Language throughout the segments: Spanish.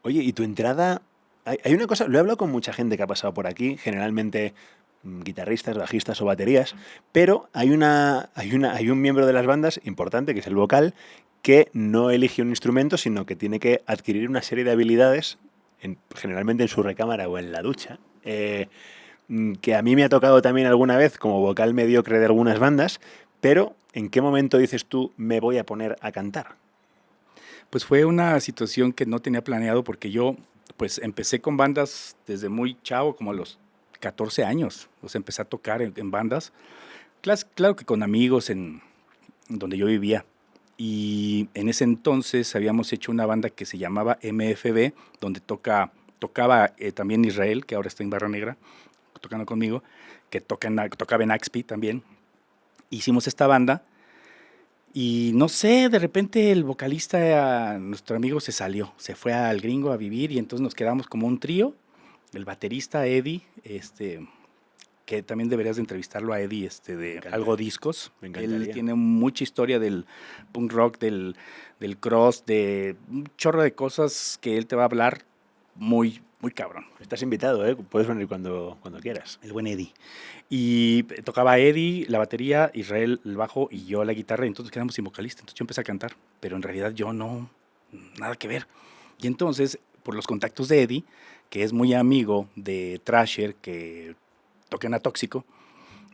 Oye, ¿y tu entrada? Hay una cosa, lo he hablado con mucha gente que ha pasado por aquí, generalmente guitarristas, bajistas o baterías, pero hay un miembro de las bandas importante, que es el vocal, que no elige un instrumento, sino que tiene que adquirir una serie de habilidades, generalmente en su recámara o en la ducha, que a mí me ha tocado también alguna vez como vocal mediocre de algunas bandas, pero ¿en qué momento dices tú me voy a poner a cantar? Pues fue una situación que no tenía planeado porque yo pues empecé con bandas desde muy chavo, como a los 14 años. O sea, empecé a tocar en bandas. Claro que con amigos en donde yo vivía. Y en ese entonces habíamos hecho una banda que se llamaba MFB, donde tocaba también Israel, que ahora está en Barra Negra, tocando conmigo, que tocaba en Axpi también. Hicimos esta banda y no sé, de repente el vocalista, nuestro amigo, se salió, se fue al gringo a vivir y entonces nos quedamos como un trío. El baterista Eddie, que también deberías de entrevistarlo a Eddie, Me de encanta, Algo Discos. me Él encantaría. tiene mucha historia del punk rock, del cross, de un chorro de cosas que él te va a hablar muy, muy cabrón. Estás invitado, ¿eh? Puedes venir cuando quieras. El buen Eddie. Y tocaba Eddie la batería, Israel el bajo y yo la guitarra, y entonces quedamos sin vocalista. Entonces yo empecé a cantar, pero en realidad yo no, nada que ver. Y entonces, por los contactos de Eddie, que es muy amigo de Thrasher, que toca en Atóxico,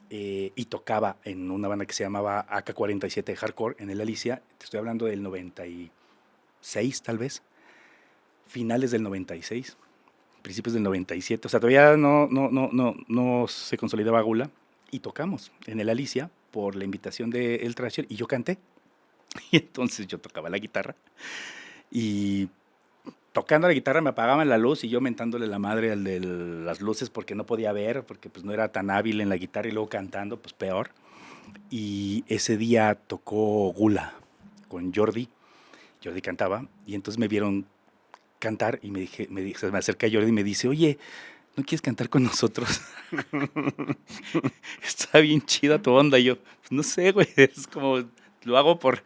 y tocaba en una banda que se llamaba AK-47 Hardcore en el Alicia, te estoy hablando del 96 tal vez, finales del 96, principios del 97, o sea, todavía no se consolidaba Gula, y tocamos en el Alicia por la invitación de El Thrasher y yo canté. Y entonces yo tocaba la guitarra y tocando la guitarra me apagaban la luz y yo mentándole la madre al de las luces porque no podía ver, porque pues no era tan hábil en la guitarra y luego cantando, pues peor. Y ese día tocó Gula con Jordi. Jordi cantaba y entonces me vieron cantar y se me acerca Jordi y me dice, oye, ¿no quieres cantar con nosotros? Está bien chida tu onda. Y yo, pues no sé, güey, es como, lo hago por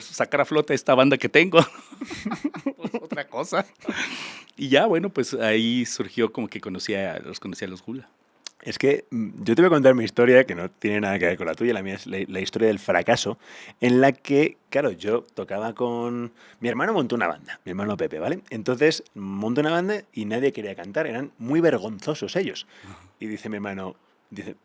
sacar a flota esta banda que tengo. Pues otra cosa. Y ya, bueno, pues ahí surgió como que los conocía a los Gula. Es que yo te voy a contar mi historia, que no tiene nada que ver con la tuya, la mía es la historia del fracaso, en la que, claro, yo tocaba con... Mi hermano montó una banda, mi hermano Pepe, ¿vale? Entonces montó una banda y nadie quería cantar, eran muy vergonzosos ellos. Y dice mi hermano, dice,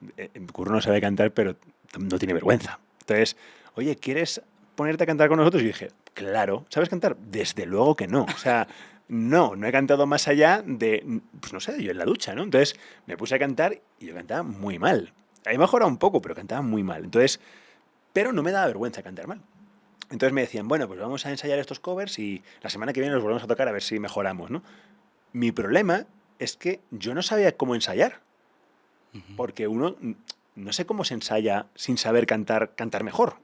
Curro no sabe cantar, pero no tiene vergüenza. Entonces, oye, ¿quieres ponerte a cantar con nosotros? Y dije, claro, ¿sabes cantar? Desde luego que no. O sea, no he cantado más allá de, pues no sé, yo en la ducha, ¿no? Entonces me puse a cantar y yo cantaba muy mal. He mejorado un poco, pero cantaba muy mal. Entonces, pero no me daba vergüenza cantar mal. Entonces me decían, bueno, pues vamos a ensayar estos covers y la semana que viene los volvemos a tocar a ver si mejoramos, ¿no? Mi problema es que yo no sabía cómo ensayar, Ujú. porque uno no sé cómo se ensaya sin saber cantar mejor.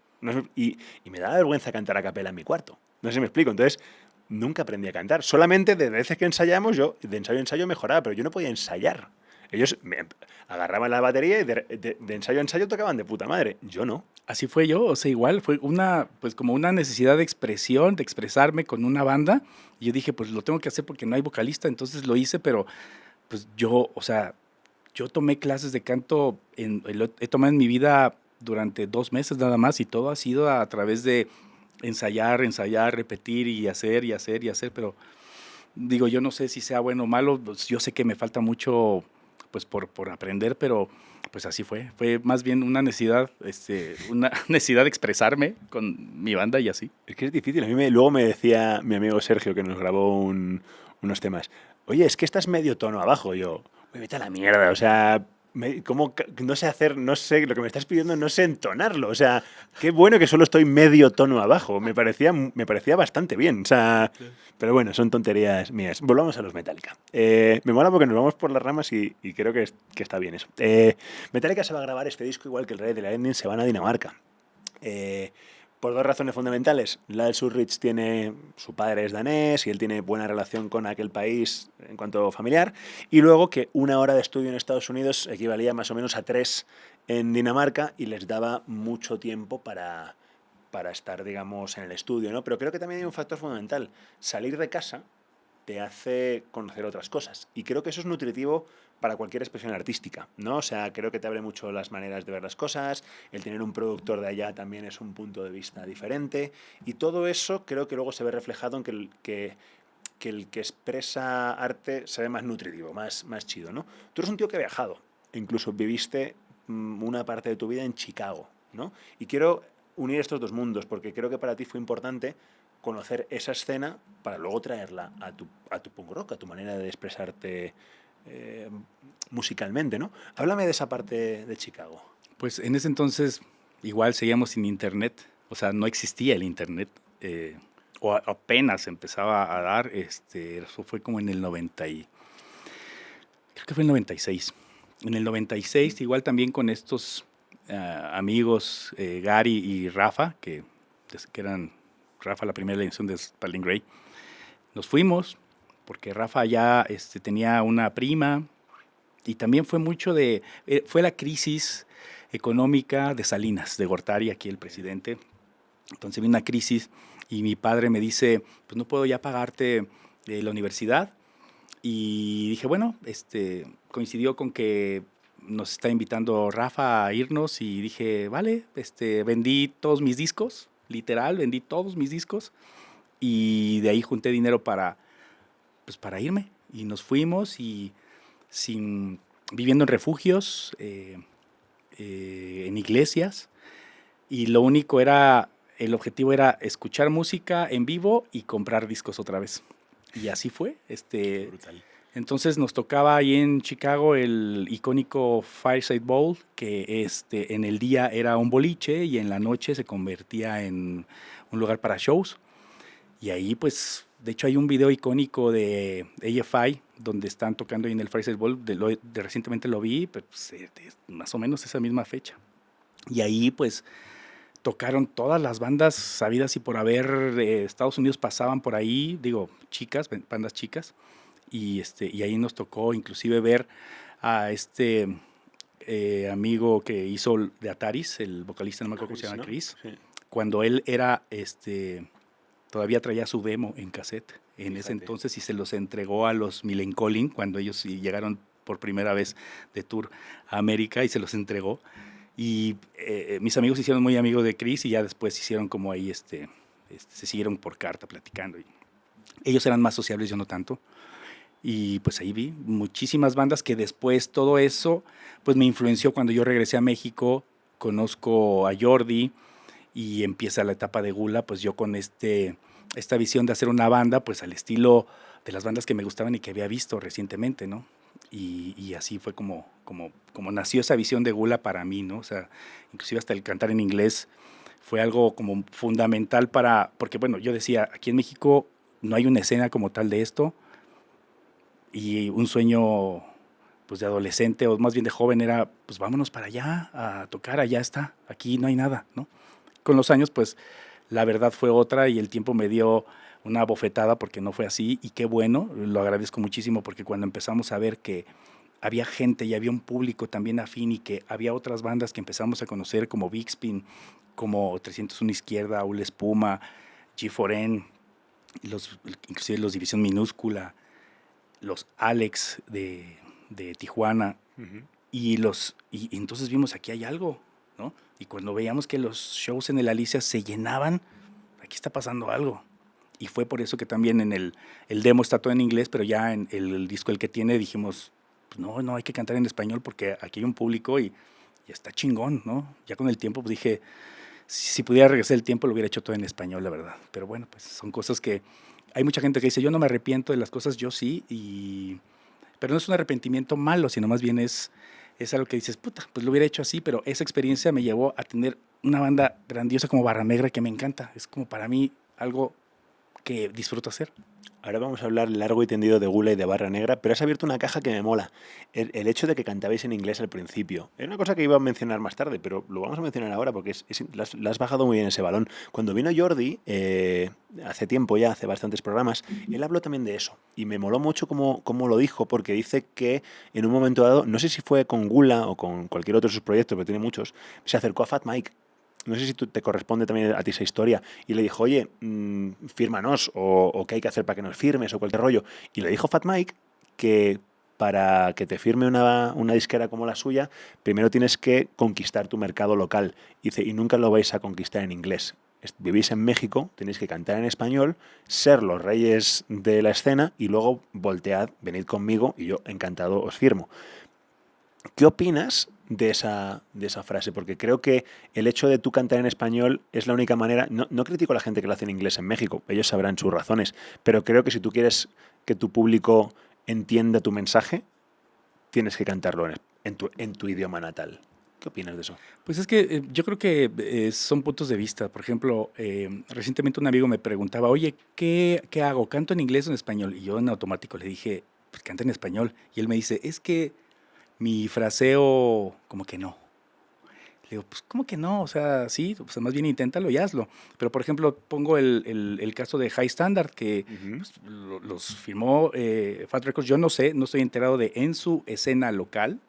Y me daba vergüenza cantar a capela en mi cuarto. No sé si me explico. Entonces, nunca aprendí a cantar. Solamente de veces que ensayamos, yo de ensayo a ensayo mejoraba, pero yo no podía ensayar. Ellos me agarraban la batería y de ensayo a ensayo tocaban de puta madre. Yo no. Así fue yo, o sea, igual fue una, pues como una necesidad de expresión, de expresarme con una banda. Y yo dije, pues lo tengo que hacer porque no hay vocalista, entonces lo hice, pero pues yo, o sea, yo tomé clases de canto, lo he tomado en mi vida durante 2 meses nada más y todo ha sido a través de ensayar, ensayar, repetir y hacer y hacer y hacer, pero digo, yo no sé si sea bueno o malo, pues yo sé que me falta mucho pues por aprender, pero pues así fue. Fue más bien una necesidad, una necesidad de expresarme con mi banda y así. Es que es difícil. Luego me decía mi amigo Sergio, que nos grabó unos temas, oye, es que estás medio tono abajo. Y yo, me vete a la mierda. O sea, no sé hacer, no sé, lo que me estás pidiendo, no sé entonarlo. O sea, qué bueno que solo estoy medio tono abajo. Me parecía bastante bien. O sea, pero bueno, son tonterías mías. Volvamos a los Metallica. Me mola porque nos vamos por las ramas y creo que está bien eso. Metallica se va a grabar este disco igual que el Rey de la Ending, se van a Dinamarca. Eh, por dos razones fundamentales. Lars Ulrich tiene, su padre es danés y él tiene buena relación con aquel país en cuanto familiar. Y luego que una hora de estudio en Estados Unidos equivalía más o menos a 3 en Dinamarca y les daba mucho tiempo para estar, digamos, en el estudio, ¿no? Pero creo que también hay un factor fundamental. Salir de casa te hace conocer otras cosas. Y creo que eso es nutritivo para cualquier expresión artística, ¿no? O sea, creo que te abre mucho las maneras de ver las cosas, el tener un productor de allá también es un punto de vista diferente, y todo eso creo que luego se ve reflejado en que el que expresa arte se ve más nutritivo, más chido, ¿no? Tú eres un tío que ha viajado, incluso viviste una parte de tu vida en Chicago, ¿no? Y quiero unir estos dos mundos, porque creo que para ti fue importante conocer esa escena para luego traerla a tu punk rock, a tu manera de expresarte eh, musicalmente, ¿no? Háblame de esa parte de Chicago. Pues en ese entonces igual seguíamos sin internet, o sea, no existía el internet, o apenas empezaba a dar, eso fue como en el 90 y, creo que fue el 96. En el 96 igual también con estos amigos Gary y Rafa, que eran Rafa la primera edición de Spalding Gray, nos fuimos porque Rafa ya tenía una prima y también fue mucho fue la crisis económica de Salinas, de Gortari, aquí el presidente. Entonces vino una crisis y mi padre me dice, pues no puedo ya pagarte la universidad. Y dije, bueno, coincidió con que nos está invitando Rafa a irnos y dije, vale, vendí todos mis discos, literal, vendí todos mis discos y de ahí junté dinero pues para irme. Y nos fuimos y viviendo en refugios, en iglesias, y el objetivo era escuchar música en vivo y comprar discos otra vez. Y así fue. Brutal. Entonces nos tocaba ahí en Chicago el icónico Fireside Bowl, que en el día era un boliche y en la noche se convertía en un lugar para shows. Y ahí pues, de hecho hay un video icónico de AFI donde están tocando ahí en el Fireside Bowl, recientemente lo vi, pues, más o menos esa misma fecha. Y ahí pues tocaron todas las bandas sabidas y por haber. Estados Unidos pasaban por ahí, digo, bandas chicas, y ahí nos tocó inclusive ver a amigo que hizo de Ataris, el vocalista, no me acuerdo cómo se llama, Chris, sí. Cuando él era, todavía traía su demo en cassette en Fíjate. Ese entonces y se los entregó a los Millencolin cuando ellos llegaron por primera vez de tour a América y se los entregó. Y mis amigos se hicieron muy amigos de Chris y ya después hicieron como ahí, se siguieron por carta platicando. Y ellos eran más sociables, yo no tanto. Y pues ahí vi muchísimas bandas que después todo eso pues me influenció cuando yo regresé a México, conozco a Jordi y empieza la etapa de Gula, pues yo con esta visión de hacer una banda pues al estilo de las bandas que me gustaban y que había visto recientemente, ¿no? Y así fue como nació esa visión de Gula para mí, ¿no? O sea, inclusive hasta el cantar en inglés fue algo como fundamental porque bueno, yo decía, aquí en México no hay una escena como tal de esto, y un sueño pues de adolescente o más bien de joven era, pues vámonos para allá a tocar, allá está, aquí no hay nada, ¿no? Con los años pues la verdad fue otra y el tiempo me dio una bofetada porque no fue así y qué bueno, lo agradezco muchísimo porque cuando empezamos a ver que había gente y había un público también afín y que había otras bandas que empezamos a conocer como Big Spin, como 301 Izquierda, Ul Espuma, G4N, inclusive los División Minúscula, los Alex de Tijuana, y entonces vimos aquí hay algo, ¿no? Y cuando veíamos que los shows en el Alicia se llenaban, aquí está pasando algo. Y fue por eso que también en el demo está todo en inglés, pero ya en el disco el que tiene dijimos, pues no hay que cantar en español porque aquí hay un público y está chingón, ¿no? Ya con el tiempo pues dije, si pudiera regresar el tiempo lo hubiera hecho todo en español, la verdad. Pero bueno, pues son cosas que hay mucha gente que dice, yo no me arrepiento de las cosas, yo sí, pero no es un arrepentimiento malo, sino más bien es algo que dices, puta, pues lo hubiera hecho así, pero esa experiencia me llevó a tener una banda grandiosa como Barra Negra que me encanta. Es como para mí algo que disfruto hacer. Ahora vamos a hablar largo y tendido de Gula y de Barra Negra, pero has abierto una caja que me mola. El hecho de que cantabais en inglés al principio. Es una cosa que iba a mencionar más tarde, pero lo vamos a mencionar ahora porque la has bajado muy bien ese balón. Cuando vino Jordi, hace tiempo ya, hace bastantes programas, él habló también de eso. Y me moló mucho cómo lo dijo, porque dice que en un momento dado, no sé si fue con Gula o con cualquier otro de sus proyectos, pero tiene muchos, se acercó a Fat Mike no sé si te corresponde también a ti esa historia, y le dijo, oye, fírmanos, o qué hay que hacer para que nos firmes, o cualquier rollo. Y le dijo Fat Mike que para que te firme una disquera como la suya, primero tienes que conquistar tu mercado local. Y dice, y nunca lo vais a conquistar en inglés. Vivís en México, tenéis que cantar en español, ser los reyes de la escena y luego voltead, venid conmigo y yo encantado os firmo. ¿Qué opinas de esa frase? Porque creo que el hecho de tú cantar en español es la única manera. No critico a la gente que lo hace en inglés en México, ellos sabrán sus razones, pero creo que si tú quieres que tu público entienda tu mensaje, tienes que cantarlo en tu idioma natal. ¿Qué opinas de eso? Pues es que yo creo que son puntos de vista. Por ejemplo, recientemente un amigo me preguntaba, oye, ¿qué hago? ¿Canto en inglés o en español? Y yo en automático le dije, pues canta en español. Y él me dice, es que mi fraseo, como que no. Le digo, pues, ¿cómo que no? O sea, sí, pues más bien inténtalo y hazlo. Pero, por ejemplo, pongo el caso de High Standard, que pues, los firmó Fat Records. Yo no sé, no estoy enterado de en su escena local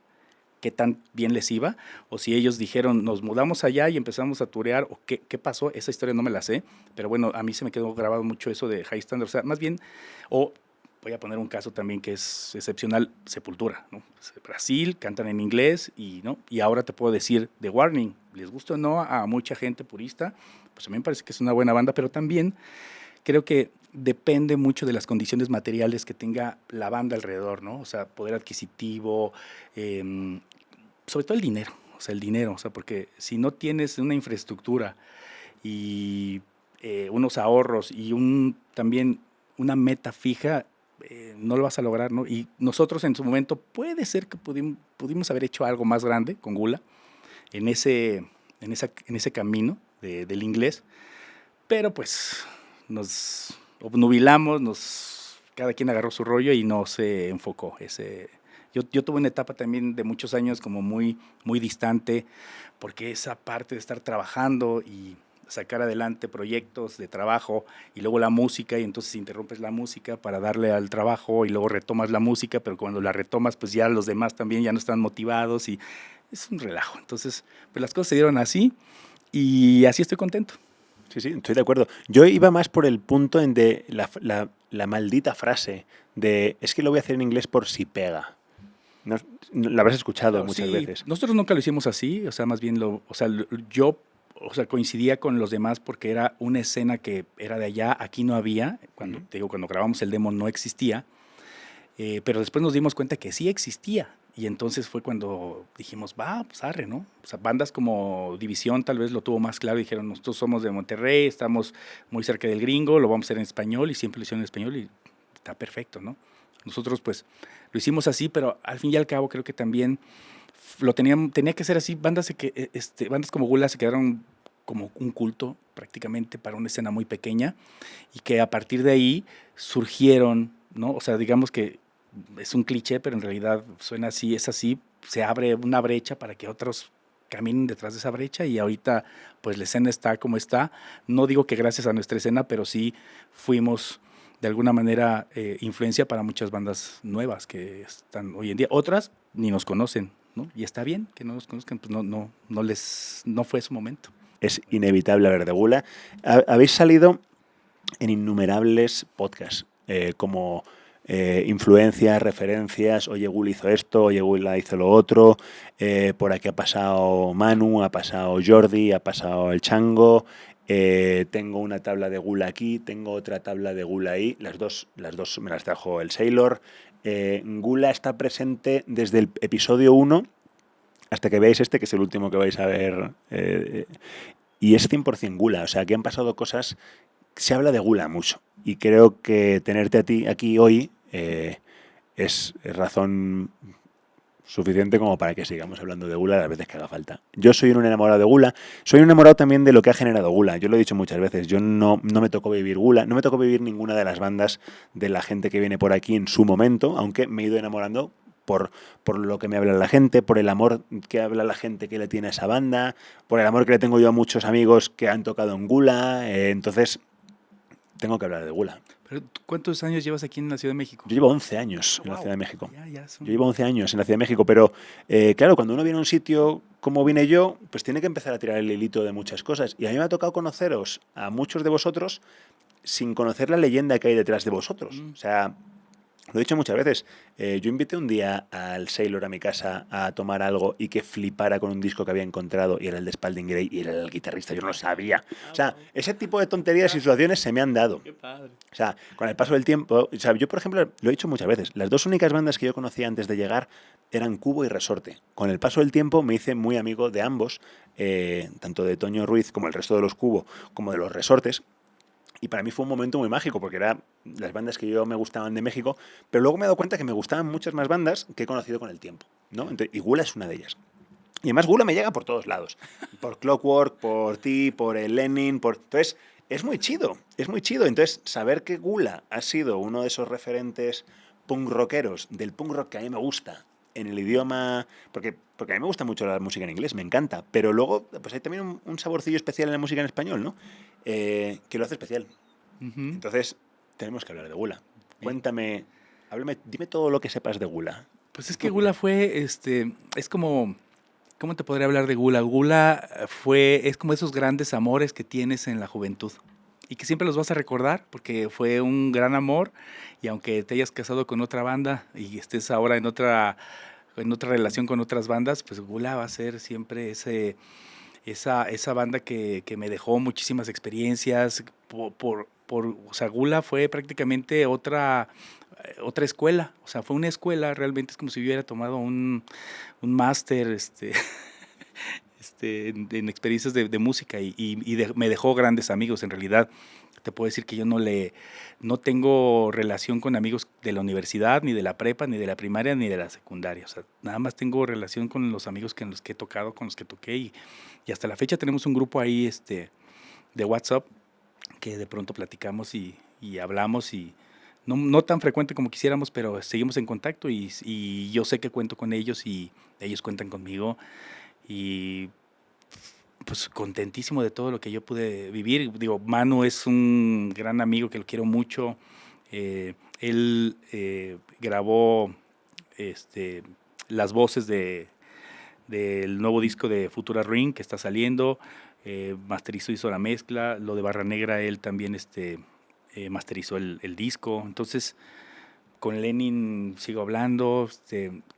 qué tan bien les iba, o si ellos dijeron, nos mudamos allá y empezamos a turear, o qué pasó, esa historia no me la sé, pero bueno, a mí se me quedó grabado mucho eso de High Standard, o sea, más bien, o voy a poner un caso también que es excepcional, Sepultura, ¿no? Brasil, cantan en inglés, ¿no? Y ahora te puedo decir, The Warning, les gusta o no a mucha gente purista, pues a mí me parece que es una buena banda, pero también creo que depende mucho de las condiciones materiales que tenga la banda alrededor, ¿no? O sea, poder adquisitivo, sobre todo el dinero, o sea, porque si no tienes una infraestructura y unos ahorros y también una meta fija, no lo vas a lograr, ¿no? Y nosotros en su momento puede ser que pudimos haber hecho algo más grande con Gula en ese camino del inglés, pero pues nos obnubilamos, cada quien agarró su rollo y no se enfocó. Yo tuve una etapa también de muchos años como muy, muy distante, porque esa parte de estar trabajando y sacar adelante proyectos de trabajo y luego la música, y entonces interrumpes la música para darle al trabajo y luego retomas la música, pero cuando la retomas pues ya los demás también ya no están motivados y es un relajo. Entonces pues las cosas se dieron así y así estoy contento. Sí, estoy de acuerdo. Yo iba más por el punto de la maldita frase de es que lo voy a hacer en inglés por si pega. No, la habrás escuchado Claro, muchas sí, veces. nosotros nunca lo hicimos así, o sea, más bien yo, o sea, coincidía con los demás porque era una escena que era de allá, aquí no había, cuando grabamos el demo no existía, pero después nos dimos cuenta que sí existía, y entonces fue cuando dijimos, va, pues arre, ¿no? O sea, bandas como División tal vez lo tuvo más claro, dijeron, nosotros somos de Monterrey, estamos muy cerca del gringo, lo vamos a hacer en español, y siempre lo hicieron en español, y está perfecto, ¿no? Nosotros pues lo hicimos así, pero al fin y al cabo creo que también tenía que ser así. Bandas como Gula se quedaron como un culto prácticamente para una escena muy pequeña, y que a partir de ahí surgieron, ¿no? O sea, digamos que es un cliché, pero en realidad suena así, es así, se abre una brecha para que otros caminen detrás de esa brecha, y ahorita pues la escena está como está. No digo que gracias a nuestra escena, pero sí fuimos de alguna manera influencia para muchas bandas nuevas que están hoy en día. Otras ni nos conocen, ¿no? Y está bien que no nos conozcan, pues no fue su momento. Es inevitable hablar de Gula. Habéis salido en innumerables podcasts, como influencias, referencias, oye, Gula hizo esto, oye, Gula hizo lo otro, por aquí ha pasado Manu, ha pasado Jordi, ha pasado el Chango, tengo una tabla de Gula aquí, tengo otra tabla de Gula ahí, las dos me las trajo el Sailor. Gula está presente desde el episodio 1 hasta que veáis que es el último que vais a ver, y es 100% Gula, o sea, que han pasado cosas, se habla de Gula mucho, y creo que tenerte a ti aquí hoy es razón suficiente como para que sigamos hablando de Gula las veces que haga falta. Yo soy un enamorado de Gula, soy un enamorado también de lo que ha generado Gula. Yo lo he dicho muchas veces, yo no me tocó vivir Gula, no me tocó vivir ninguna de las bandas de la gente que viene por aquí en su momento, aunque me he ido enamorando por lo que me habla la gente, por el amor que habla la gente que le tiene a esa banda, por el amor que le tengo yo a muchos amigos que han tocado en Gula, entonces tengo que hablar de Gula. ¿Pero cuántos años llevas aquí en la Ciudad de México? Yo llevo 11 años en la Ciudad de México. Ya Yo llevo 11 años en la Ciudad de México, pero claro, cuando uno viene a un sitio como vine yo, pues tiene que empezar a tirar el hilito de muchas cosas. Y a mí me ha tocado conoceros a muchos de vosotros sin conocer la leyenda que hay detrás de vosotros. O sea, lo he dicho muchas veces. Yo invité un día al Sailor a mi casa a tomar algo y que flipara con un disco que había encontrado y era el de Spalding Gray y era el guitarrista. Yo no lo sabía. O sea, ese tipo de tonterías y situaciones se me han dado. Qué padre. O sea, con el paso del tiempo, o sea, yo por ejemplo, lo he dicho muchas veces, las dos únicas bandas que yo conocía antes de llegar eran Cubo y Resorte. Con el paso del tiempo me hice muy amigo de ambos, tanto de Toño Ruiz como el resto de los Cubo, como de los Resortes. Y para mí fue un momento muy mágico, porque eran las bandas que yo me gustaban de México, pero luego me he dado cuenta que me gustaban muchas más bandas que he conocido con el tiempo, ¿no? Entonces, y Gula es una de ellas. Y además Gula me llega por todos lados. Por Clockwork, por ti, por el Lenin, por... Entonces, es muy chido, es muy chido. Entonces, saber que Gula ha sido uno de esos referentes punk rockeros, del punk rock que a mí me gusta, en el idioma... Porque a mí me gusta mucho la música en inglés, me encanta. Pero luego, pues hay también un saborcillo especial en la música en español, ¿no? Que lo hace especial. Ujú. Entonces, tenemos que hablar de Gula. Cuéntame, háblame, dime todo lo que sepas de Gula. Pues es que Gula fue, es como, ¿cómo te podría hablar de Gula? Gula es como esos grandes amores que tienes en la juventud y que siempre los vas a recordar porque fue un gran amor y aunque te hayas casado con otra banda y estés ahora en otra relación con otras bandas, pues Gula va a ser siempre esa banda que me dejó muchísimas experiencias. O sea, Gula fue prácticamente otra escuela. O sea, fue una escuela, realmente es como si yo hubiera tomado un máster en experiencias de música me dejó grandes amigos. En realidad, te puedo decir que yo no tengo relación con amigos de la universidad, ni de la prepa, ni de la primaria, ni de la secundaria. O sea, nada más tengo relación con los amigos con los que he tocado, con los que toqué y hasta la fecha tenemos un grupo ahí de WhatsApp que de pronto platicamos y hablamos y no tan frecuente como quisiéramos, pero seguimos en contacto y yo sé que cuento con ellos y ellos cuentan conmigo y pues contentísimo de todo lo que yo pude vivir. Digo, Manu es un gran amigo que lo quiero mucho. Él grabó las voces del nuevo disco de Futura Ring que está saliendo. Masterizó, hizo la mezcla. Lo de Barra Negra, él también masterizó el disco. Entonces, con Lenin sigo hablando.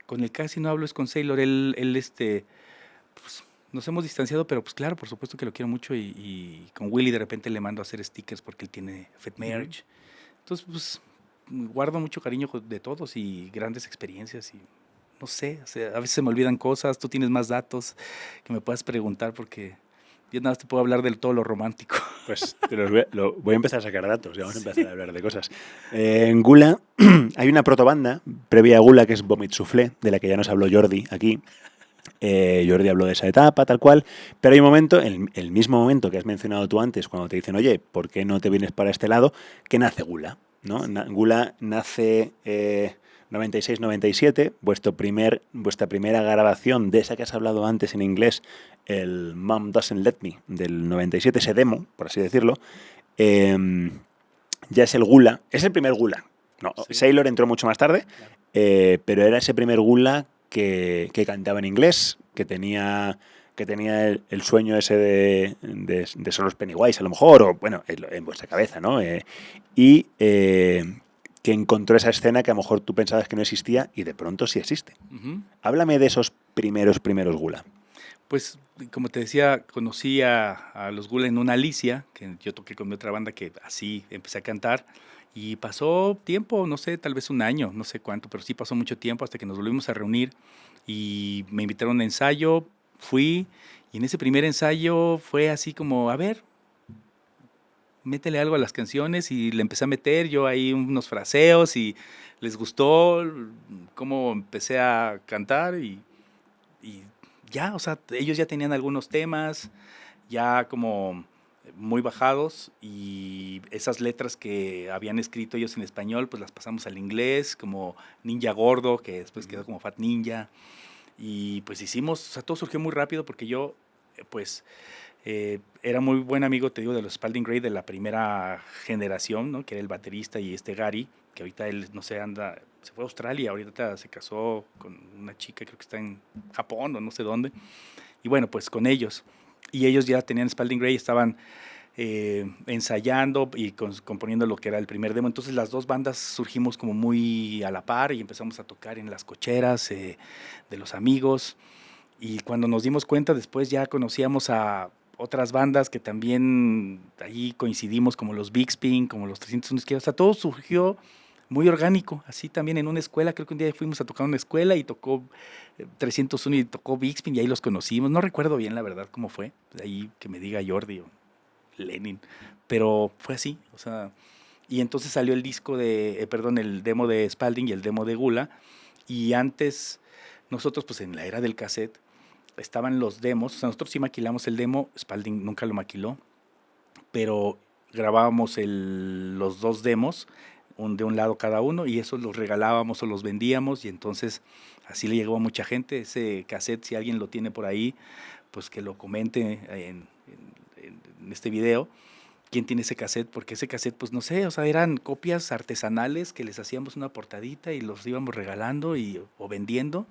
Con el casi no hablo es con Sailor. Él pues, nos hemos distanciado, pero pues claro, por supuesto que lo quiero mucho y con Willy de repente le mando a hacer stickers porque él tiene Fat Marriage. Entonces, pues guardo mucho cariño de todos y grandes experiencias y no sé, o sea, a veces se me olvidan cosas, tú tienes más datos que me puedas preguntar porque yo nada más te puedo hablar de todo lo romántico. Pues voy a empezar a sacar datos y vamos a empezar a hablar de cosas. En Gula hay una protobanda previa a Gula que es Vomit Soufflé, de la que ya nos habló Jordi aquí. Jordi habló de esa etapa, tal cual, pero hay un momento, el mismo momento que has mencionado tú antes, cuando te dicen, oye, ¿por qué no te vienes para este lado? Que nace Gula, ¿no? Gula nace 96-97, vuestra primera grabación de esa que has hablado antes en inglés, el Mom Doesn't Let Me, del 97, ese demo, por así decirlo, ya es el Gula, es el primer Gula. No, sí. Sailor entró mucho más tarde, claro. Pero era ese primer Gula que cantaba en inglés, que tenía el sueño ese de ser los Pennywise, a lo mejor, o bueno, en vuestra cabeza, ¿no? Que encontró esa escena que a lo mejor tú pensabas que no existía y de pronto sí existe. Uh-huh. Háblame de esos primeros Gula. Pues, como te decía, conocí a los Gula en una Alicia, que yo toqué con mi otra banda, que así empecé a cantar. Y pasó tiempo, no sé, tal vez un año, no sé cuánto, pero sí pasó mucho tiempo hasta que nos volvimos a reunir y me invitaron a un ensayo, fui y en ese primer ensayo fue así como, a ver, métele algo a las canciones y le empecé a meter yo ahí unos fraseos y les gustó cómo empecé a cantar y ya, o sea, ellos ya tenían algunos temas, ya como muy bajados y esas letras que habían escrito ellos en español, pues las pasamos al inglés, como Ninja Gordo, que después quedó como Fat Ninja. Y pues hicimos, o sea, todo surgió muy rápido porque yo, pues, era muy buen amigo, te digo, de los Spalding Gray de la primera generación, ¿no? Que era el baterista y Gary, que ahorita él, no sé, se fue a Australia, ahorita se casó con una chica, creo que está en Japón o no sé dónde. Y bueno, pues con ellos. Y ellos ya tenían Spalding Gray, estaban ensayando y componiendo lo que era el primer demo. Entonces las dos bandas surgimos como muy a la par y empezamos a tocar en las cocheras de los amigos. Y cuando nos dimos cuenta, después ya conocíamos a otras bandas que también allí coincidimos, como los Big Spin, como los 301 Izquierdos. O sea, todo surgió muy orgánico, así también en una escuela. Creo que un día fuimos a tocar una escuela y tocó 301 y tocó Big Spin y ahí los conocimos. No recuerdo bien la verdad cómo fue, de ahí que me diga Jordi o Lenin, pero fue así, o sea, y entonces salió el disco de, perdón, el demo de Spalding y el demo de Gula, y antes nosotros pues en la era del cassette estaban los demos, o sea, nosotros sí maquilamos el demo, Spalding nunca lo maquiló, pero grabábamos los dos demos, de un lado cada uno, y esos los regalábamos o los vendíamos, y entonces así le llegó a mucha gente. Ese cassette, si alguien lo tiene por ahí, pues que lo comente en este video, quién tiene ese cassette, porque ese cassette, pues no sé, o sea, eran copias artesanales que les hacíamos una portadita y los íbamos regalando o vendiendo.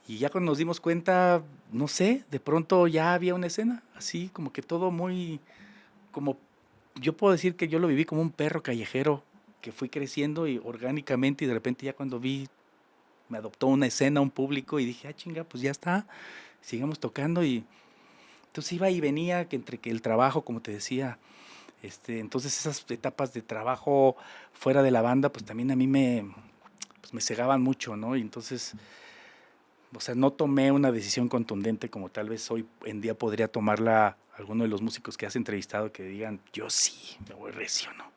Y ya cuando nos dimos cuenta, no sé, de pronto ya había una escena, así como que todo muy, como, yo puedo decir que yo lo viví como un perro callejero, que fui creciendo y orgánicamente y de repente ya cuando me adoptó una escena, un público y dije, chinga, pues ya está, sigamos tocando y entonces iba y venía, que entre que el trabajo, como te decía, entonces esas etapas de trabajo fuera de la banda, pues también a mí pues me cegaban mucho, ¿no? Y entonces, o sea, no tomé una decisión contundente como tal vez hoy en día podría tomarla alguno de los músicos que has entrevistado que digan, yo sí, me voy recio, ¿no?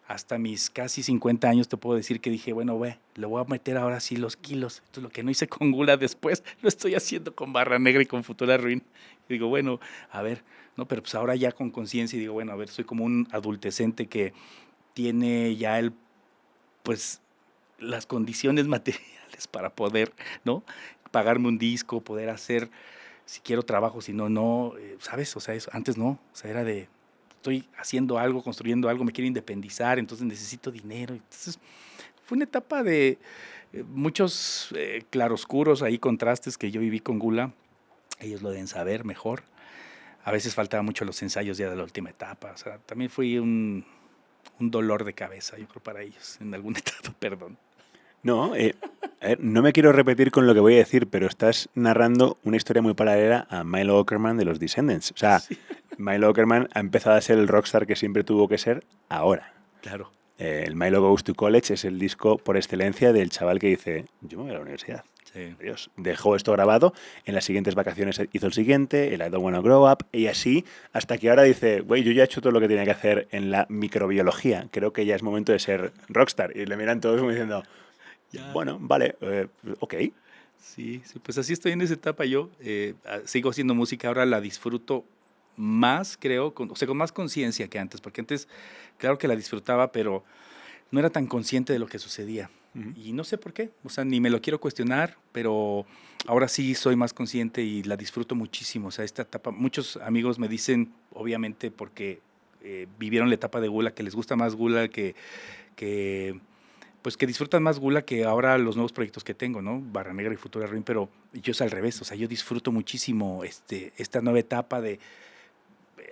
Hasta mis casi 50 años te puedo decir que dije, bueno, le voy a meter ahora sí los kilos. Entonces lo que no hice con Gula después, lo estoy haciendo con Barra Negra y con Futura Ruin. Y digo, bueno, a ver, no, pero pues ahora ya con conciencia y digo, bueno, a ver, soy como un adultecente que tiene ya pues, las condiciones materiales para poder, ¿no? Pagarme un disco, poder hacer, si quiero trabajo, si no, no, ¿sabes? O sea, antes no, o sea, era de, estoy haciendo algo, construyendo algo, me quiero independizar, entonces necesito dinero. Entonces, fue una etapa de muchos claroscuros, ahí contrastes que yo viví con Gula. Ellos lo deben saber mejor. A veces faltaban mucho los ensayos ya de la última etapa. O sea, también fui un dolor de cabeza, yo creo, para ellos, en alguna etapa, perdón. No, a ver, no me quiero repetir con lo que voy a decir, pero estás narrando una historia muy paralela a Milo Aukerman de los Descendents. O sea, sí. Milo Aukerman ha empezado a ser el rockstar que siempre tuvo que ser ahora. Claro. El Milo Goes to College es el disco por excelencia del chaval que dice, yo me voy a la universidad. Sí. Dios, dejó esto grabado, en las siguientes vacaciones hizo el siguiente, el I Don't Wanna Grow Up, y así, hasta que ahora dice, güey, yo ya he hecho todo lo que tenía que hacer en la microbiología, creo que ya es momento de ser rockstar. Y le miran todos como diciendo, ya. Bueno, vale, ok. Sí, pues así estoy en esa etapa yo. Sigo haciendo música, ahora la disfruto más, creo, con más conciencia que antes, porque antes, claro que la disfrutaba, pero no era tan consciente de lo que sucedía. Uh-huh. Y no sé por qué, o sea, ni me lo quiero cuestionar, pero ahora sí soy más consciente y la disfruto muchísimo. O sea, esta etapa, muchos amigos me dicen, obviamente, porque vivieron la etapa de Gula, que les gusta más Gula, pues que disfrutan más Gula que ahora los nuevos proyectos que tengo, ¿no? Barra Negra y Futura Ruin, pero yo es al revés, o sea, yo disfruto muchísimo esta nueva etapa de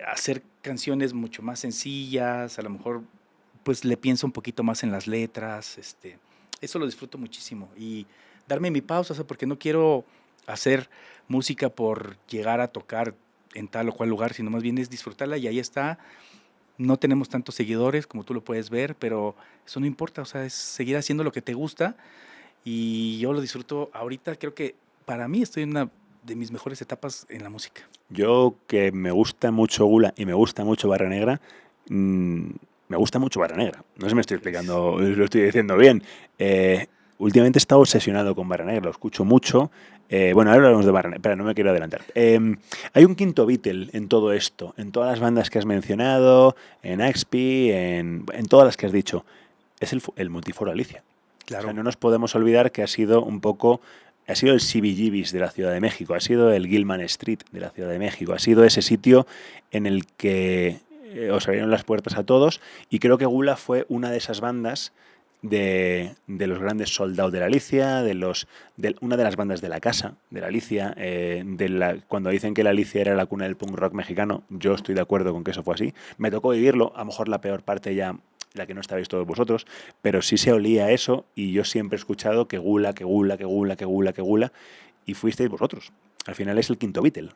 hacer canciones mucho más sencillas, a lo mejor pues le pienso un poquito más en las letras, eso lo disfruto muchísimo y darme mi pausa, o sea, porque no quiero hacer música por llegar a tocar en tal o cual lugar, sino más bien es disfrutarla y ahí está. No tenemos tantos seguidores como tú lo puedes ver, pero eso no importa, o sea, es seguir haciendo lo que te gusta y yo lo disfruto ahorita, creo que para mí estoy en una de mis mejores etapas en la música. Yo que me gusta mucho Gula y me gusta mucho Barra Negra, me gusta mucho Barra Negra, no sé si me estoy explicando, lo estoy diciendo bien. Últimamente he estado obsesionado con Barra Negra, lo escucho mucho. Bueno, ahora hablamos de Barra Negra, pero no me quiero adelantar. Hay un quinto Beatle en todo esto, en todas las bandas que has mencionado, en Axpi, en todas las que has dicho. Es el Multiforo Alicia. Claro. O sea, no nos podemos olvidar que ha sido un poco, ha sido el CBGB's de la Ciudad de México, ha sido el Gilman Street de la Ciudad de México, ha sido ese sitio en el que os abrieron las puertas a todos y creo que Gula fue una de esas bandas de los grandes soldados de la Alicia, de una de las bandas de la casa, de la Alicia, cuando dicen que la Alicia era la cuna del punk rock mexicano, yo estoy de acuerdo con que eso fue así. Me tocó vivirlo, a lo mejor la peor parte ya, la que no estabais todos vosotros, pero sí se olía eso y yo siempre he escuchado que gula, que gula, que gula, que gula, que gula, y fuisteis vosotros. Al final es el quinto Beatle.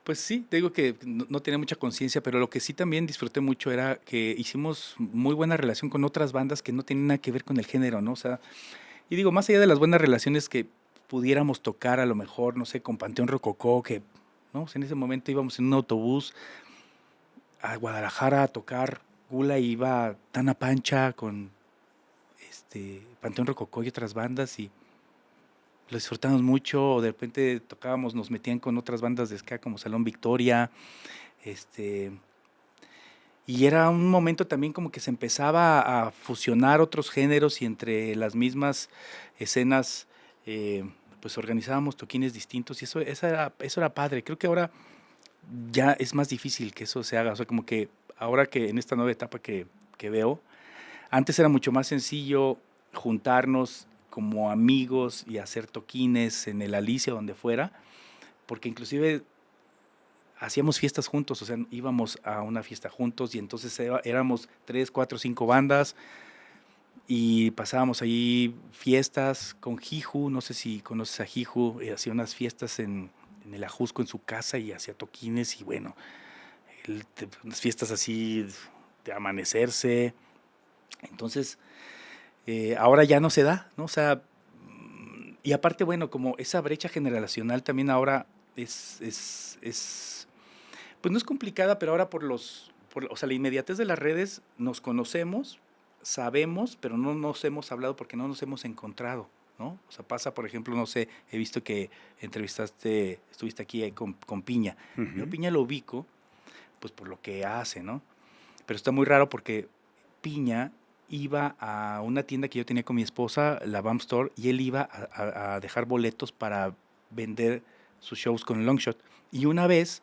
Pues sí, te digo que no tenía mucha conciencia, pero lo que sí también disfruté mucho era que hicimos muy buena relación con otras bandas que no tenían nada que ver con el género, ¿no? O sea, y digo, más allá de las buenas relaciones que pudiéramos tocar a lo mejor, no sé, con Panteón Rococó, que, ¿no? O sea, en ese momento íbamos en un autobús a Guadalajara a tocar, Gula iba Tana Pancha con Panteón Rococó y otras bandas y lo disfrutamos mucho, o de repente tocábamos, nos metían con otras bandas de ska como Salón Victoria, y era un momento también como que se empezaba a fusionar otros géneros y entre las mismas escenas pues organizábamos toquines distintos y eso era padre. Creo que ahora ya es más difícil que eso se haga, o sea, como que ahora que en esta nueva etapa que veo, antes era mucho más sencillo juntarnos como amigos y hacer toquines en el Alicia, donde fuera, porque inclusive hacíamos fiestas juntos, o sea, íbamos a una fiesta juntos y entonces éramos 3, 4, 5 bandas y pasábamos ahí fiestas con Jiju, no sé si conoces a Jiju, hacía unas fiestas en el Ajusco en su casa y hacía toquines y bueno, unas fiestas así de amanecerse. Entonces, ahora ya no se da, ¿no? O sea, y aparte, bueno, como esa brecha generacional también ahora pues no es complicada, pero ahora o sea, la inmediatez de las redes, nos conocemos, sabemos, pero no nos hemos hablado porque no nos hemos encontrado, ¿no? O sea, pasa, por ejemplo, no sé, he visto que estuviste aquí con Piña. Yo Piña lo ubico, pues por lo que hace, ¿no? Pero está muy raro porque Piña iba a una tienda que yo tenía con mi esposa, la Bump Store, y él iba a dejar boletos para vender sus shows con el Longshot. Y una vez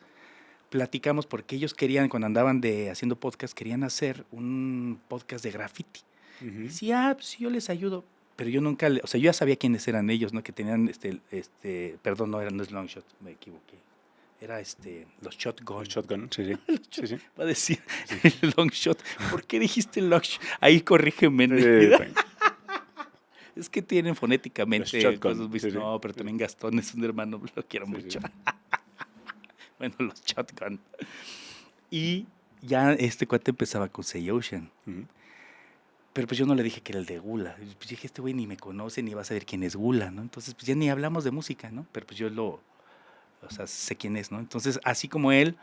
platicamos porque ellos querían, cuando andaban haciendo podcast, querían hacer un podcast de graffiti. Y decía, pues sí, yo les ayudo. Pero yo nunca, o sea, yo ya sabía quiénes eran ellos, ¿no? Que tenían, perdón, no es Longshot, me equivoqué. Era los Shotgun. Los Shotgun, sí, sí. Sí, sí. Va a decir el Longshot. ¿Por qué dijiste Longshot? Ahí corrígeme. Es que tienen fonéticamente cosas muy... No, pero también Gastón es un hermano, lo quiero mucho. Sí. Bueno, los Shotgun. Y ya este cuate empezaba con Say Ocean. Pero pues yo no le dije que era el de Gula. Pues dije, este güey ni me conoce, ni va a saber quién es Gula, ¿no? Entonces, pues ya ni hablamos de música, ¿no? Pero pues yo o sea, sé quién es, ¿no? Entonces, así como él,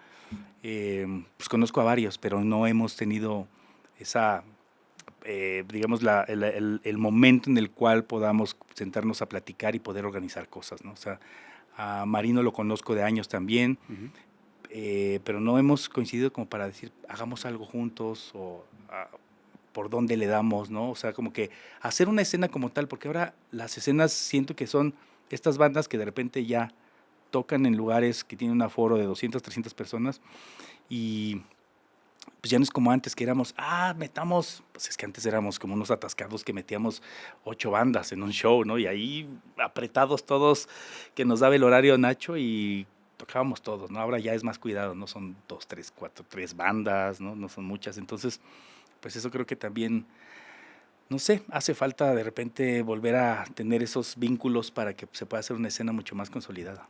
pues conozco a varios, pero no hemos tenido esa, digamos, el momento en el cual podamos sentarnos a platicar y poder organizar cosas, ¿no? O sea, a Marino lo conozco de años también, pero no hemos coincidido como para decir, hagamos algo juntos o por dónde le damos, ¿no? O sea, como que hacer una escena como tal, porque ahora las escenas siento que son estas bandas que de repente ya tocan en lugares que tienen un aforo de 200, 300 personas y pues ya no es como antes que éramos, metamos, pues es que antes éramos como unos atascados que metíamos 8 bandas en un show, ¿no? Y ahí apretados todos, que nos daba el horario Nacho y tocábamos todos, ¿no? Ahora ya es más cuidado, no son 2, 3, 4, 3 bandas, ¿no? No son muchas, entonces, pues eso creo que también, no sé, hace falta de repente volver a tener esos vínculos para que se pueda hacer una escena mucho más consolidada.